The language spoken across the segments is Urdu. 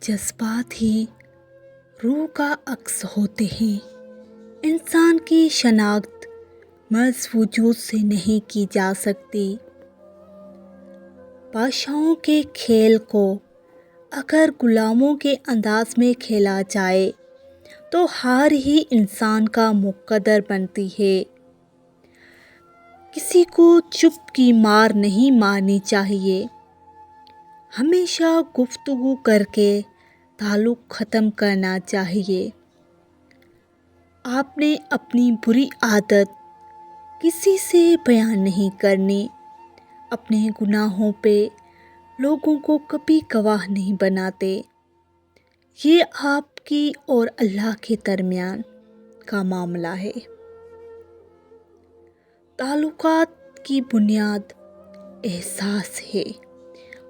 جذبات ہی روح کا عکس ہوتے ہیں۔ انسان کی شناخت محض وجود سے نہیں کی جا سکتی۔ بادشاہوں کے کھیل کو اگر غلاموں کے انداز میں کھیلا جائے تو ہار ہی انسان کا مقدر بنتی ہے۔ کسی کو چپ کی مار نہیں مارنی چاہیے، ہمیشہ گفتگو کر کے تعلق ختم کرنا چاہیے۔ آپ نے اپنی بری عادت کسی سے بیان نہیں کرنی، اپنے گناہوں پہ لوگوں کو کبھی گواہ نہیں بناتے۔ یہ آپ کی اور اللہ کے درمیان کا معاملہ ہے۔ تعلقات کی بنیاد احساس ہے،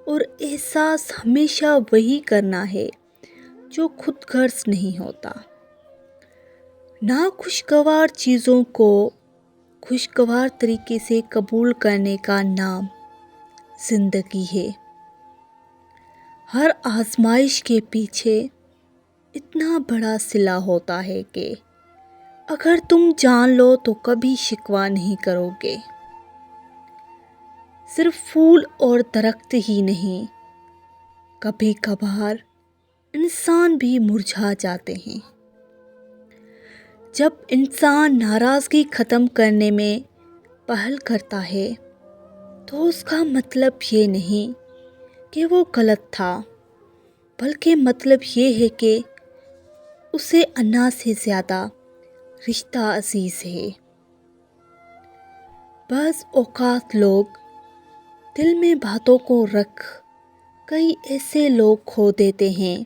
اور احساس ہمیشہ وہی کرنا ہے جو خود غرض نہیں ہوتا۔ ناخوشگوار چیزوں کو خوشگوار طریقے سے قبول کرنے کا نام زندگی ہے۔ ہر آزمائش کے پیچھے اتنا بڑا صلہ ہوتا ہے کہ اگر تم جان لو تو کبھی شکوہ نہیں کرو گے۔ صرف پھول اور درخت ہی نہیں، کبھی کبھار انسان بھی مرجھا جاتے ہیں۔ جب انسان ناراضگی ختم کرنے میں پہل کرتا ہے تو اس کا مطلب یہ نہیں کہ وہ غلط تھا، بلکہ مطلب یہ ہے کہ اسے انا سے زیادہ رشتہ عزیز ہے۔ بعض اوقات لوگ دل میں باتوں کو رکھ کئی ایسے لوگ کھو دیتے ہیں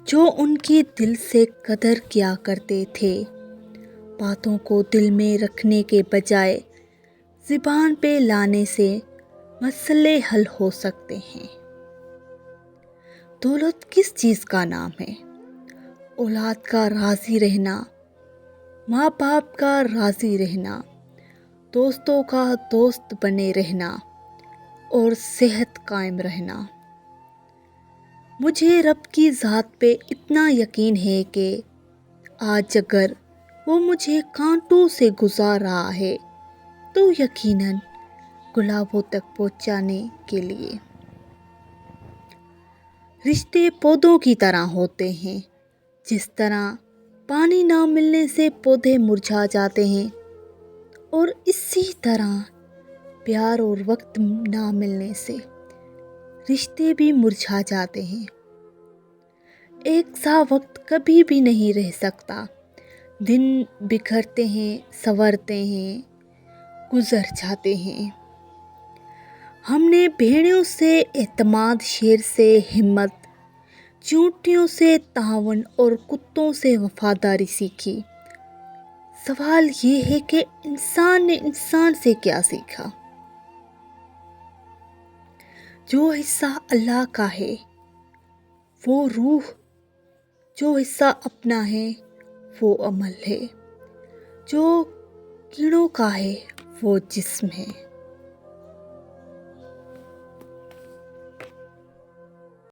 جو ان کی دل سے قدر کیا کرتے تھے۔ باتوں کو دل میں رکھنے کے بجائے زبان پہ لانے سے مسئلے حل ہو سکتے ہیں۔ دولت کس چیز کا نام ہے؟ اولاد کا راضی رہنا، ماں باپ کا راضی رہنا، دوستوں کا دوست بنے رہنا اور صحت قائم رہنا۔ مجھے رب کی ذات پہ اتنا یقین ہے کہ آج اگر وہ مجھے کانٹوں سے گزار رہا ہے تو یقیناً گلابوں تک پہنچانے کے لیے۔ رشتے پودوں کی طرح ہوتے ہیں، جس طرح پانی نہ ملنے سے پودے مرجھا جاتے ہیں، اور اسی طرح پیار اور وقت نہ ملنے سے رشتے بھی مرجھا جاتے ہیں۔ ایک سا وقت کبھی بھی نہیں رہ سکتا۔ دن بکھرتے ہیں، سنورتے ہیں، گزر جاتے ہیں۔ ہم نے بھیڑیوں سے اعتماد، شیر سے ہمت، چیونٹیوں سے تعاون اور کتوں سے وفاداری سیکھی۔ سوال یہ ہے کہ انسان نے انسان سے کیا سیکھا؟ جو حصہ اللہ کا ہے وہ روح، جو حصہ اپنا ہے وہ عمل ہے، جو کیڑوں کا ہے وہ جسم ہے۔